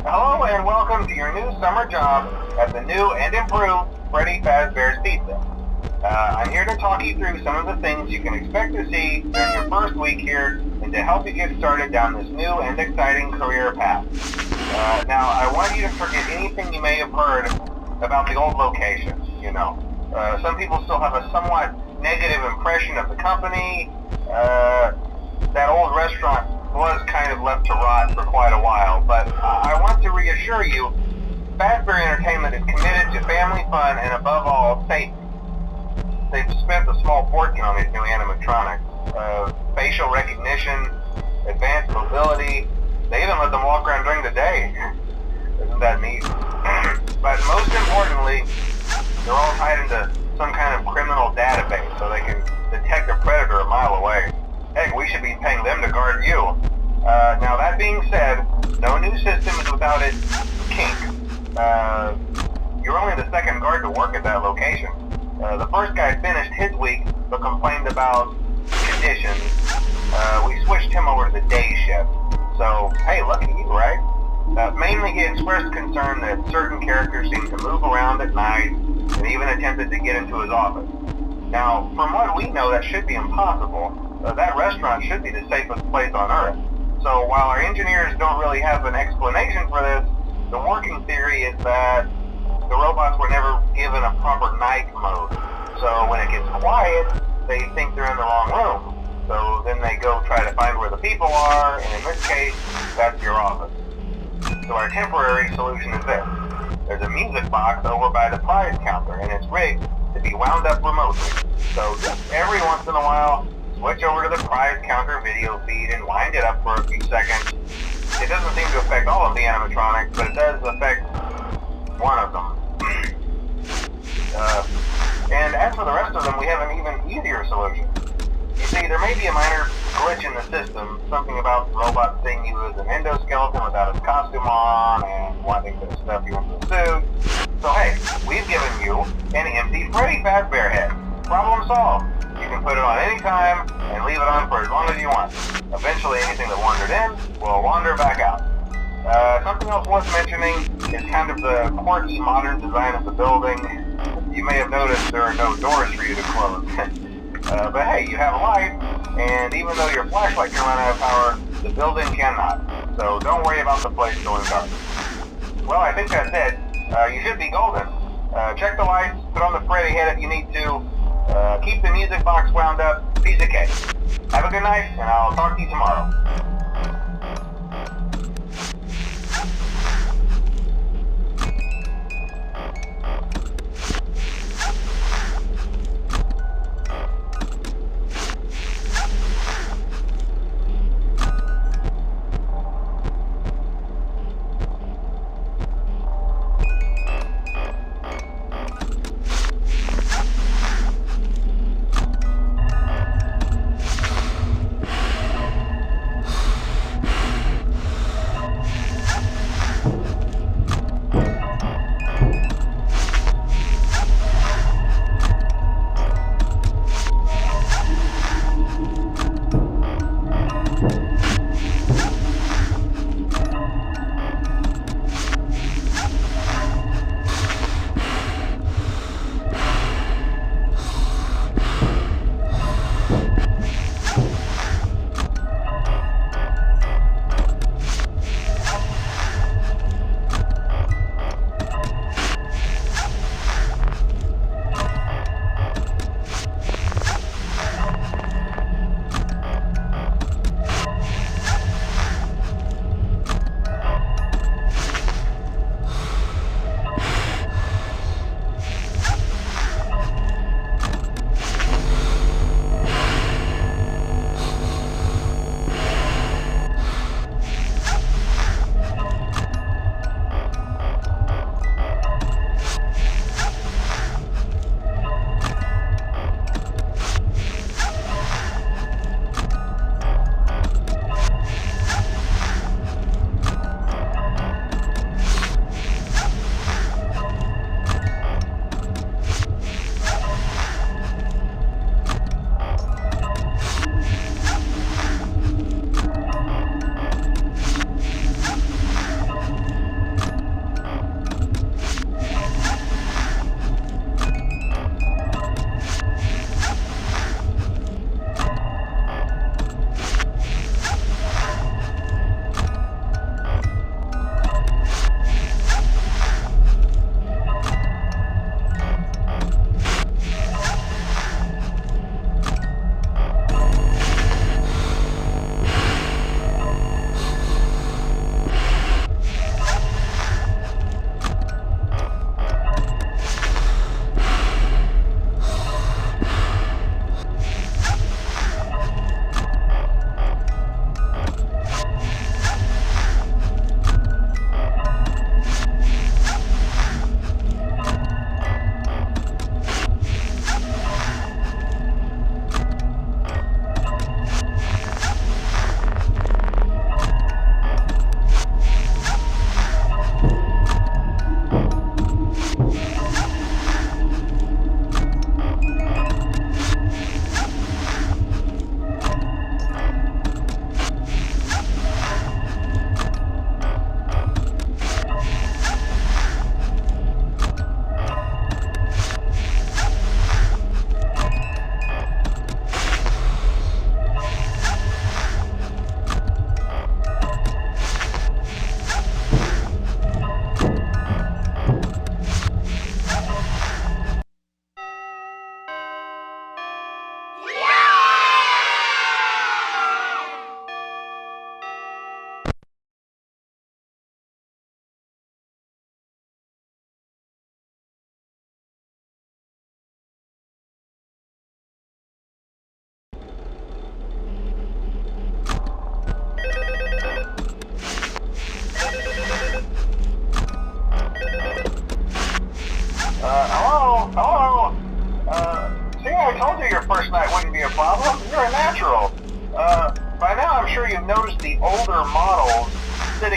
Hello and welcome to your new summer job at the new and improved Freddys Pizza. I'm here to talk you through some of the things you can expect to see during your first week here and to help you get started down this new and exciting career path. Now, I want you to forget anything you may have heard about the old location, some people still have a somewhat negative impression of the company. That old restaurant was kind of left to rot for quite a while, but I want to reassure you, Fazbear Entertainment is committed to family fun and above all, safety. They've spent a small fortune on these new animatronics. Facial recognition, advanced mobility, they even let them walk around during the day. Isn't that neat? But most importantly, they're all tied into some kind of criminal database so they can detect a predator a mile away. Heck, we should be paying them to guard you. Now that being said, no new system is without its kink. You're only the second guard to work at that location. The first guy finished his week, but complained about conditions. We switched him over to the day shift. So, hey, lucky you, right? Mainly he expressed concern that certain characters seemed to move around at night and even attempted to get into his office. Now, from what we know, that should be impossible. That restaurant should be the safest place on Earth. So while our engineers don't really have an explanation for this, the working theory is that the robots were never given a proper night mode. So when it gets quiet, they think they're in the wrong room. So then they go try to find where the people are, and in this case, that's your office. So our temporary solution is this. There's a music box over by the prize counter, and it's rigged to be wound up remotely. So just every once in a while, switch over to the prize counter video feed and wind it up for a few seconds. It doesn't seem to affect all of the animatronics, but it does affect one of them. And as for the rest of them, we have an even easier solution. You see, there may be a minor glitch in the system, something about the robot seeing you as an endoskeleton without its costume on and wanting to stuff you into a suit. So hey, we've given you an empty Freddy Fazbear head. Problem solved. You can put it on any time and leave it on for as long as you want. Eventually anything that wandered in will wander back out. Something else worth mentioning is kind of the quirky modern design of the building. You may have noticed there are no doors for you to close. But hey, you have a light, and even though your flashlight can run out of power, the building cannot. So don't worry about the place going dark. Well, I think that's it. You should be golden. Check the lights, put on the Freddy head if you need to. Keep the music box wound up. Piece of cake. Have a good night, and I'll talk to you tomorrow.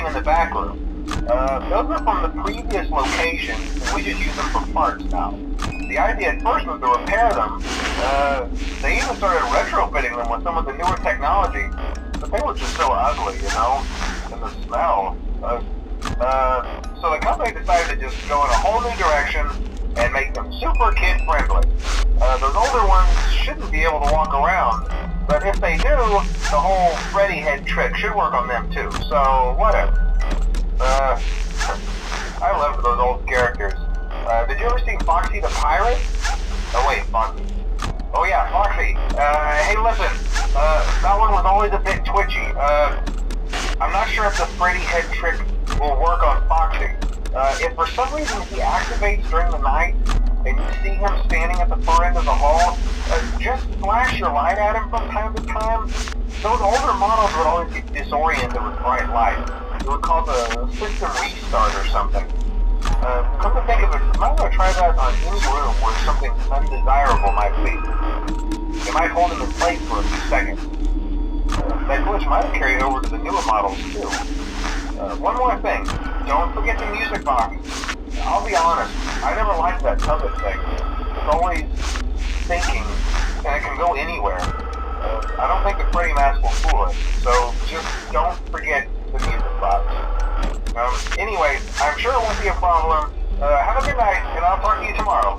in the back room. Those are from the previous location, and we just use them for parts now. The idea at first was to repair them. They even started retrofitting them with some of the newer technology, but they were just so ugly, you know, and the smell. So the company decided to just go in a whole new direction and make them super kid-friendly. Those older ones shouldn't be able to walk around, but if they do, the whole Freddy head trick should work on them too, so whatever. I loved those old characters. Did you ever see Foxy the Pirate? Oh wait, Foxy. Oh yeah, Foxy. Hey listen, that one was always a bit twitchy. I'm not sure if the Freddy head trick will work on Foxy. If for some reason he activates during the night, and you see him standing at the far end of the hall, just flash your light at him from time to time. Those older models would always get disoriented with bright light. It would cause a system restart or something. Come to think of it, you might want to try that on any room where something undesirable might be. It might hold him in place for a few seconds. That glitch might have carried over to the newer models too. One more thing, don't forget the music box. I'll be honest, I never liked that puppet thing. It's always thinking, and it can go anywhere. I don't think the Freddy mask will fool it, so just don't forget the music box. Anyway, I'm sure it won't be a problem. Have a good night, and I'll talk to you tomorrow.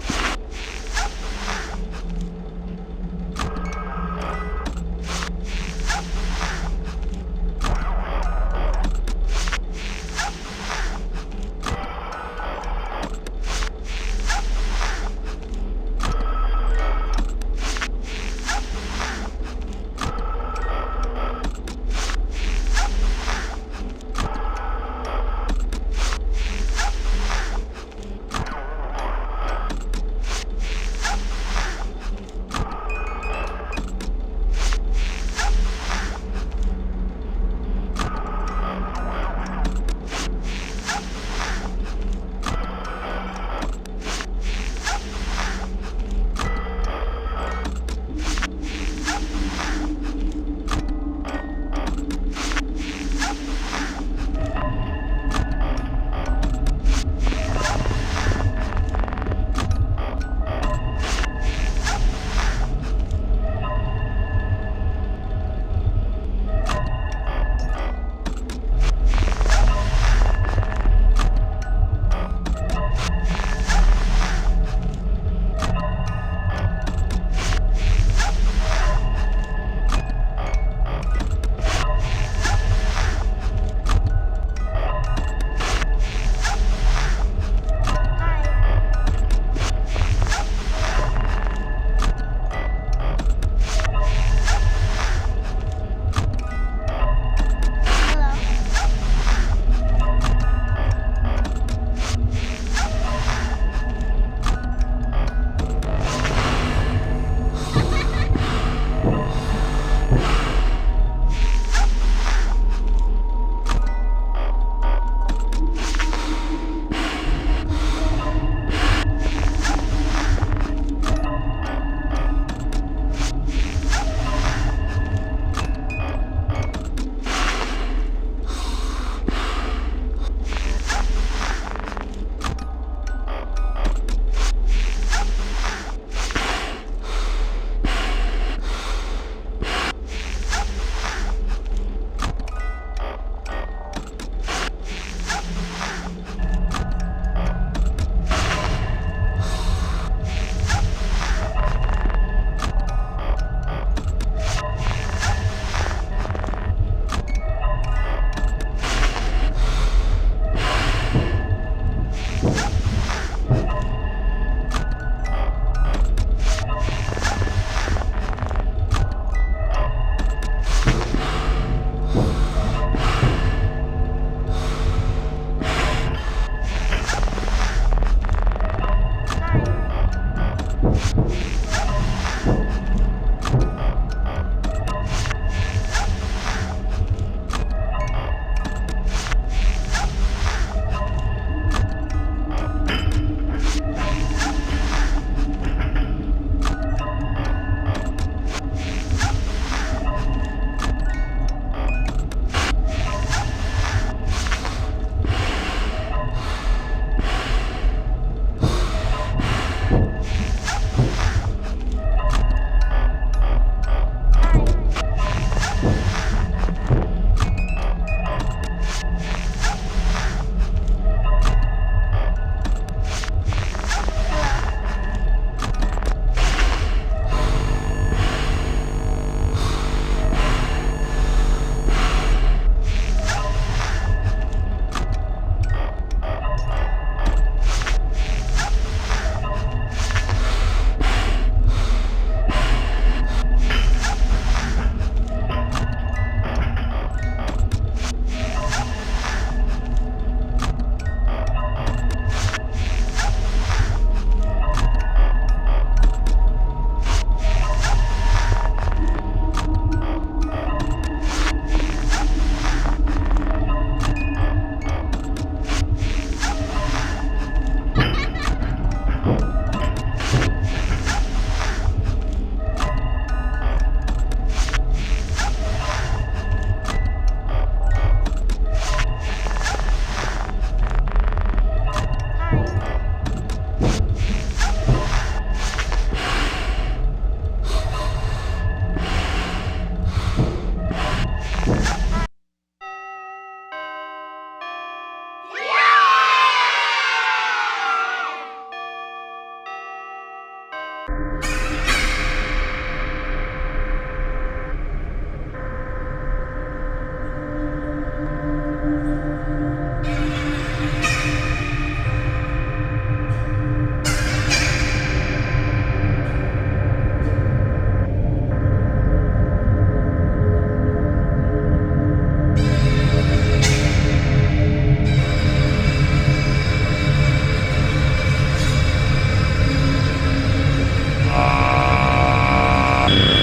Bye.